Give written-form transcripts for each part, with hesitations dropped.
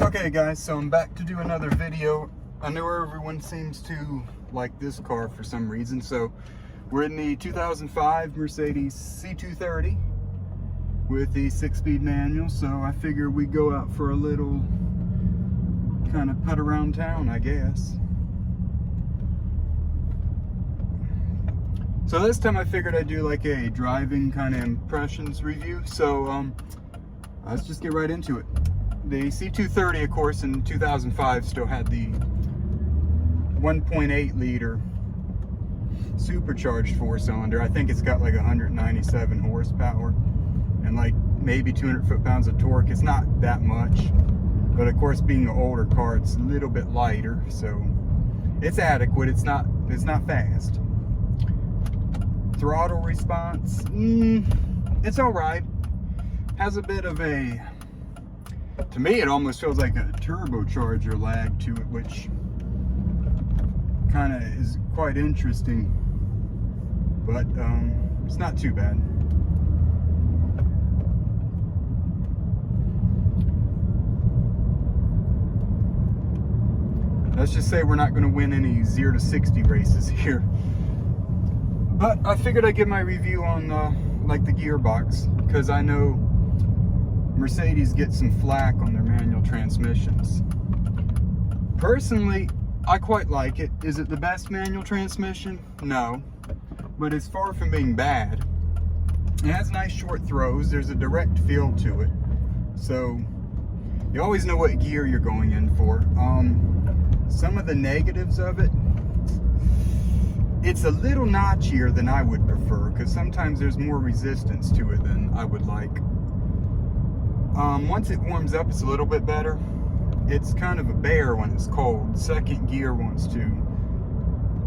Okay guys, so I'm back to do another video. I know everyone seems to like this car for some reason, so we're in the 2005 Mercedes C230 with the 6-speed manual, so I figure we go out for a little kind of putt around town, I guess. So this time I figured I'd do like a driving kind of impressions review, so let's just get right into it. The C230, of course, in 2005 still had the 1.8 liter supercharged 4-cylinder. I think it's got like 197 horsepower and like maybe 200 foot-pounds of torque. It's not that much, but of course, being an older car, it's a little bit lighter, so it's adequate. It's not fast. Throttle response, it's all right. Has a bit of a, to me, it almost feels like a turbocharger lag to it, which kind of is quite interesting, but it's not too bad. Let's just say we're not going to win any 0 to 60 races here. But I figured I'd give my review on like the gearbox, because I know Mercedes gets some flack on their manual transmissions. Personally, I quite like it. Is it the best manual transmission? No, but it's far from being bad. It has nice short throws. There's a direct feel to it, so you always know what gear you're going in for. Some of the negatives of it, it's a little notchier than I would prefer, because sometimes there's more resistance to it than I would like. Once it warms up, it's a little bit better. It's kind of a bear when it's cold. Second gear wants to,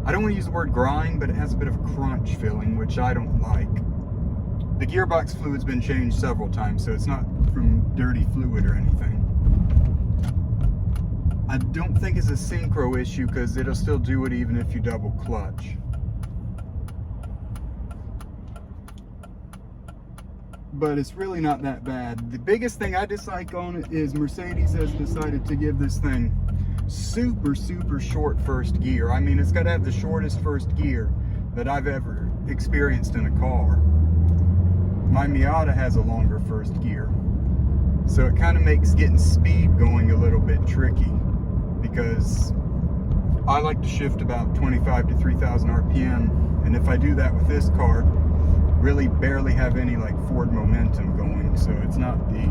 I don't want to use the word grind, but it has a bit of a crunch feeling, which I don't like. The gearbox fluid's been changed several times, so it's not from dirty fluid or anything. I don't think it's a synchro issue, because it'll still do it even if you double clutch. But it's really not that bad. The biggest thing I dislike on it is Mercedes has decided to give this thing super short first gear. I mean, it's got to have the shortest first gear that I've ever experienced in a car. My Miata has a longer first gear, so it kind of makes getting speed going a little bit tricky, because I like to shift about 25 to 3,000 RPM, and if I do that with this car, really barely have any like forward momentum going, so it's not the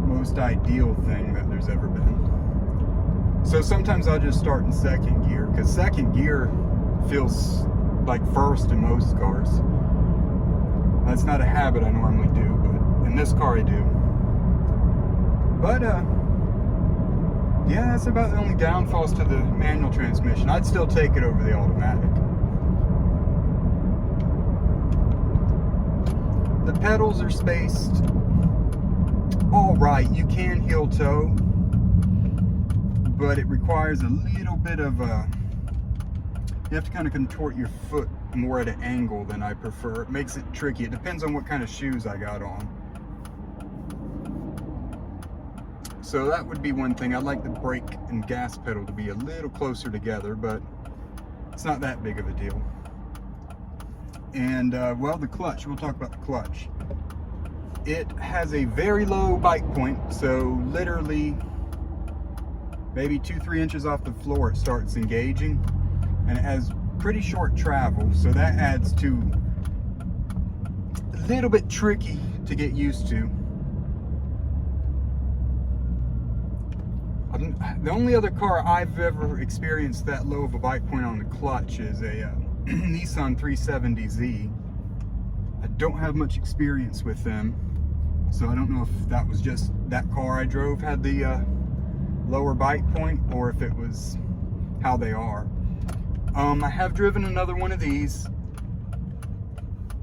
most ideal thing that there's ever been. So sometimes I'll just start in second gear, because second gear feels like first in most cars. That's not a habit I normally do, but in this car I do. But yeah, that's about the only downfalls to the manual transmission. I'd still take it over the automatic. The pedals are spaced all right. You can heel toe, but it requires a little bit of you have to kind of contort your foot more at an angle than I prefer. It makes it tricky. It depends on what kind of shoes I got on. So that would be one thing. I'd like the brake and gas pedal to be a little closer together, but it's not that big of a deal. And well, the clutch, we'll talk about the clutch. It has a very low bite point, so literally maybe 2-3 inches off the floor it starts engaging, and it has pretty short travel, so that adds to a little bit tricky to get used to. The only other car I've ever experienced that low of a bite point on the clutch is a Nissan 370Z. I don't have much experience with them, so I don't know if that was just that car I drove had the lower bite point, or if it was how they are. I have driven another one of these,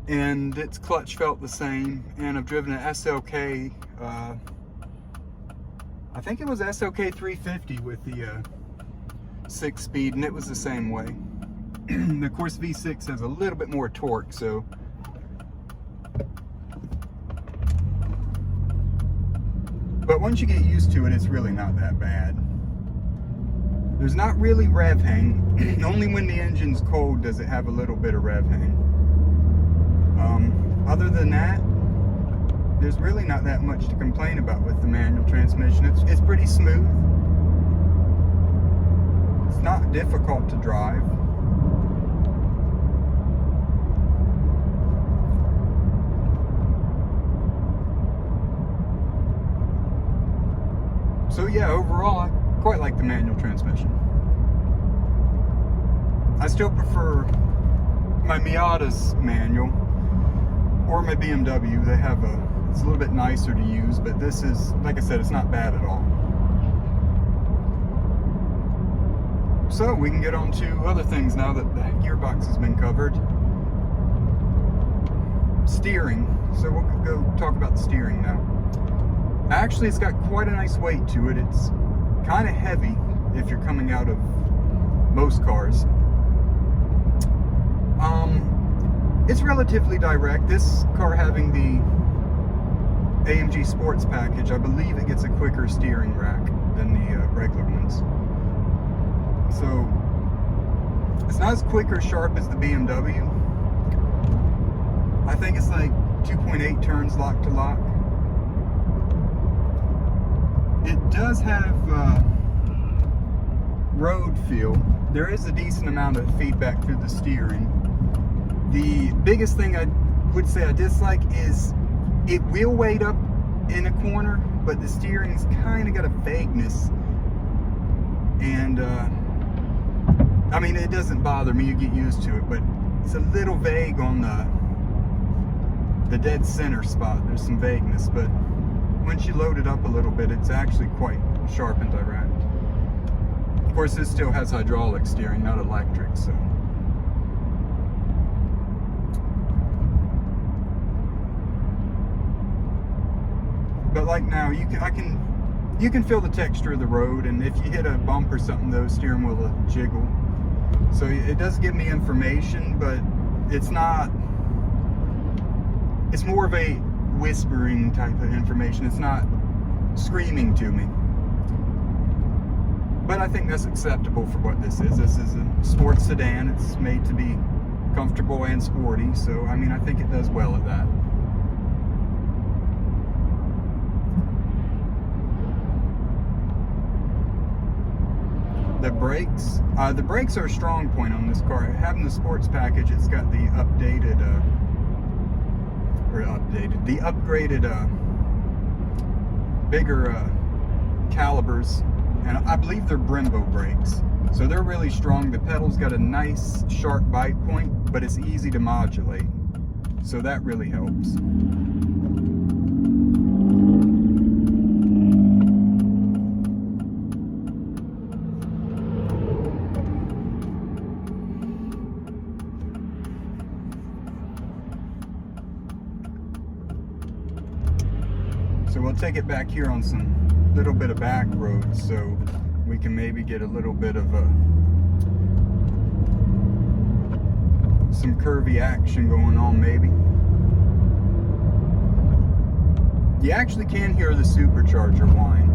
and its clutch felt the same, and I've driven an SLK, I think it was SLK 350 with the 6-speed, and it was the same way. Of course, V6 has a little bit more torque, so But once you get used to it, it's really not that bad. There's not really rev hang. Only when the engine's cold does it have a little bit of rev hang. Other than that, there's really not that much to complain about with the manual transmission. It's pretty smooth. It's not difficult to drive. So yeah, overall, I quite like the manual transmission. I still prefer my Miata's manual or my BMW. They have it's a little bit nicer to use, but this is, like I said, it's not bad at all. So we can get on to other things now that the gearbox has been covered. Steering. So we'll go talk about the steering now. Actually, it's got quite a nice weight to it. It's kind of heavy if you're coming out of most cars. It's relatively direct. This car having the AMG Sports package, I believe it gets a quicker steering rack than the regular ones. So it's not as quick or sharp as the BMW. I think it's like 2.8 turns lock to lock. It does have road feel. There is a decent amount of feedback through the steering. The biggest thing I would say I dislike is it will wait up in a corner, but the steering's kind of got a vagueness. And I mean, it doesn't bother me, you get used to it, but it's a little vague on the dead center spot. There's some vagueness, but once you load it up a little bit, it's actually quite sharp and direct. Of course, this still has hydraulic steering, not electric, so. But like now, you can feel the texture of the road, and if you hit a bump or something, the steering wheel will jiggle. So it does give me information, but it's not. It's more of a whispering type of information. It's not screaming to me. But I think that's acceptable for what this is. This is a sports sedan. It's made to be comfortable and sporty. So, I mean, I think it does well at that. The brakes are a strong point on this car. Having the sports package, it's got the upgraded bigger calibers, and I believe they're Brembo brakes, so they're really strong. The pedal's got a nice sharp bite point, but it's easy to modulate, so that really helps. So we'll take it back here on some little bit of back roads, so we can maybe get a little bit of some curvy action going on maybe. You actually can hear the supercharger whine.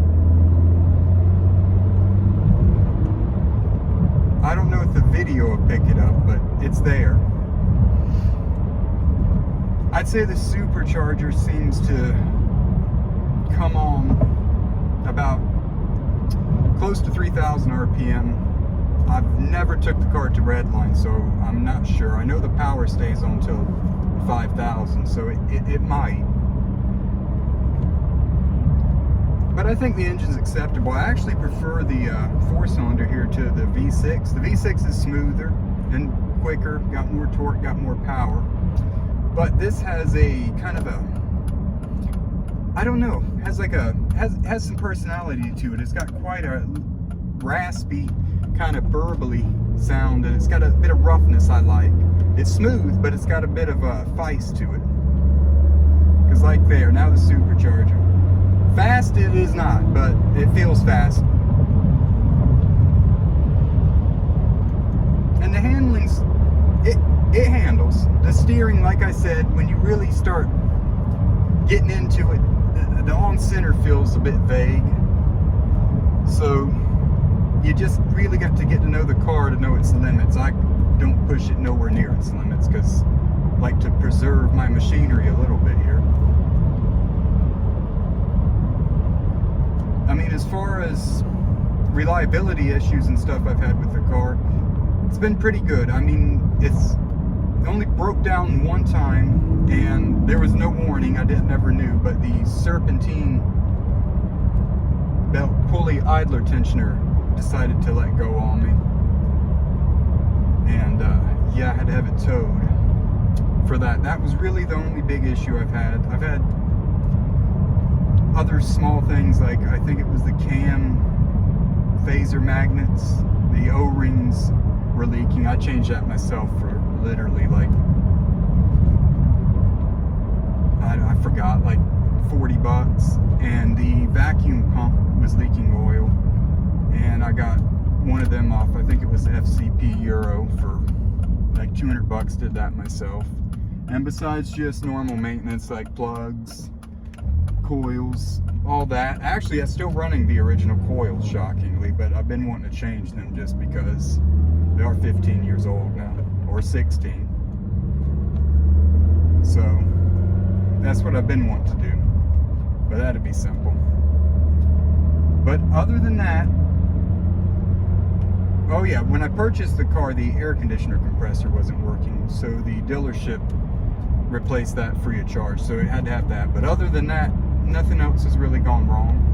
I don't know if the video will pick it up, but it's there. I'd say the supercharger seems to come on about close to 3,000 RPM. I've never took the car to redline, so I'm not sure. I know the power stays on till 5,000, so it might. But I think the engine's acceptable. I actually prefer the 4-cylinder here to the V6. The V6 is smoother and quicker, got more torque, got more power. But this has a kind of a, I don't know, has some personality to it. It's got quite a raspy, kind of burbly sound, and it's got a bit of roughness I like. It's smooth, but it's got a bit of a feist to it. Because like there, now the supercharger. Fast it is not, but it feels fast. And the handling's, it handles. The steering, like I said, when you really start getting into it, the on center feels a bit vague. So you just really got to get to know the car to know its limits. I don't push it nowhere near its limits because I like to preserve my machinery a little bit here. I mean, as far as reliability issues and stuff I've had with the car, it's been pretty good. I mean, it's only broke down one time and there was no warning. I never knew, but the serpentine belt pulley idler tensioner decided to let go on me. And yeah, I had to have it towed for that. That was really the only big issue I've had. I've had other small things, like I think it was the cam phaser magnets, the O-rings were leaking. I changed that myself for literally like, I forgot, like 40 bucks. And the vacuum pump was leaking oil, and I got one of them off, I think it was FCP Euro, for like 200 bucks, did that myself. And besides just normal maintenance like plugs, coils, all that. Actually, I'm still running the original coils, shockingly, but I've been wanting to change them just because they are 15 years old now, or 16. So that's what I've been wanting to do, but that'd be simple. But other than that, oh yeah, when I purchased the car, the air conditioner compressor wasn't working, so the dealership replaced that free of charge, so it had to have that. But other than that, nothing else has really gone wrong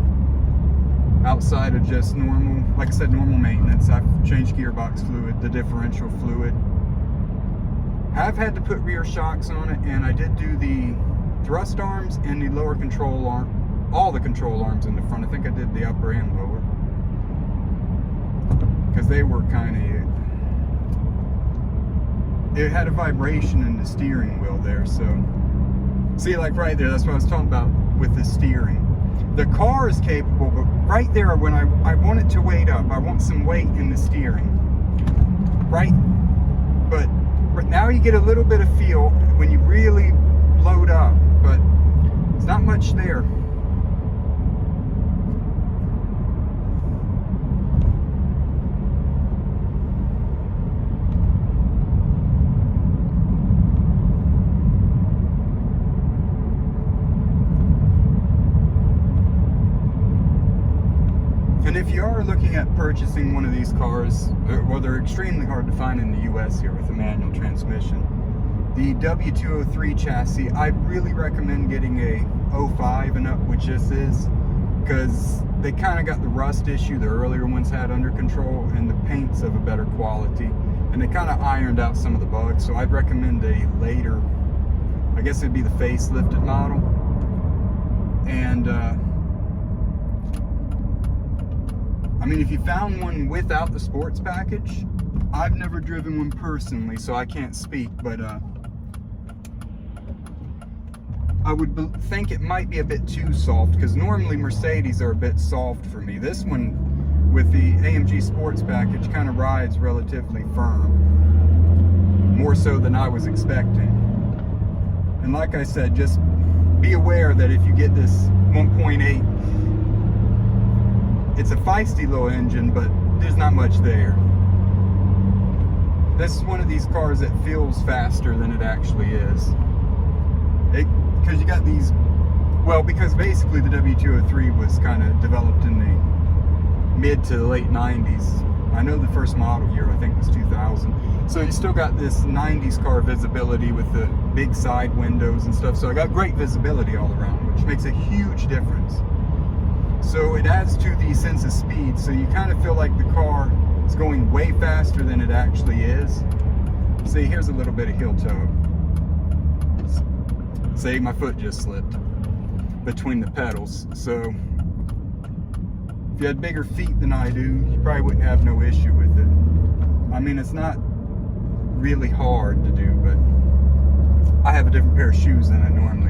outside of just normal, like I said, normal maintenance. I've changed gearbox fluid, the differential fluid. I've had to put rear shocks on it, and I did do the thrust arms and the lower control arm, all the control arms in the front. I think I did the upper and lower because they were kind of, it had a vibration in the steering wheel there. So see, like right there, that's what I was talking about with the steering. The car is capable, but right there, when I want it to weight up, I want some weight in the steering, right? But now you get a little bit of feel when you really load up, but it's not much there. And if you are looking at purchasing one of these cars, well, they're extremely hard to find in the US here with a manual transmission. The W203 chassis, I really recommend getting a 05 and up, which this is, because they kind of got the rust issue the earlier ones had under control, and the paint's of a better quality, and they kind of ironed out some of the bugs. So I'd recommend a later, I guess it'd be the facelifted model. And I mean, if you found one without the sports package, I've never driven one personally, so I can't speak, but I would think it might be a bit too soft, because normally Mercedes are a bit soft for me. This one, with the AMG sports package, kind of rides relatively firm, more so than I was expecting. And like I said, just be aware that if you get this 1.8, it's a feisty little engine, but there's not much there. This is one of these cars that feels faster than it actually is. Because you got these, well, because basically the W203 was kind of developed in the mid to late 90s. I know the first model year, I think, was 2000. So you still got this 90s car visibility with the big side windows and stuff. So I got great visibility all around, which makes a huge difference. So it adds to the sense of speed, so you kind of feel like the car is going way faster than it actually is. See, here's a little bit of heel toe. See, my foot just slipped between the pedals. So if you had bigger feet than I do, you probably wouldn't have no issue with it. I mean, it's not really hard to do, but I have a different pair of shoes than I normally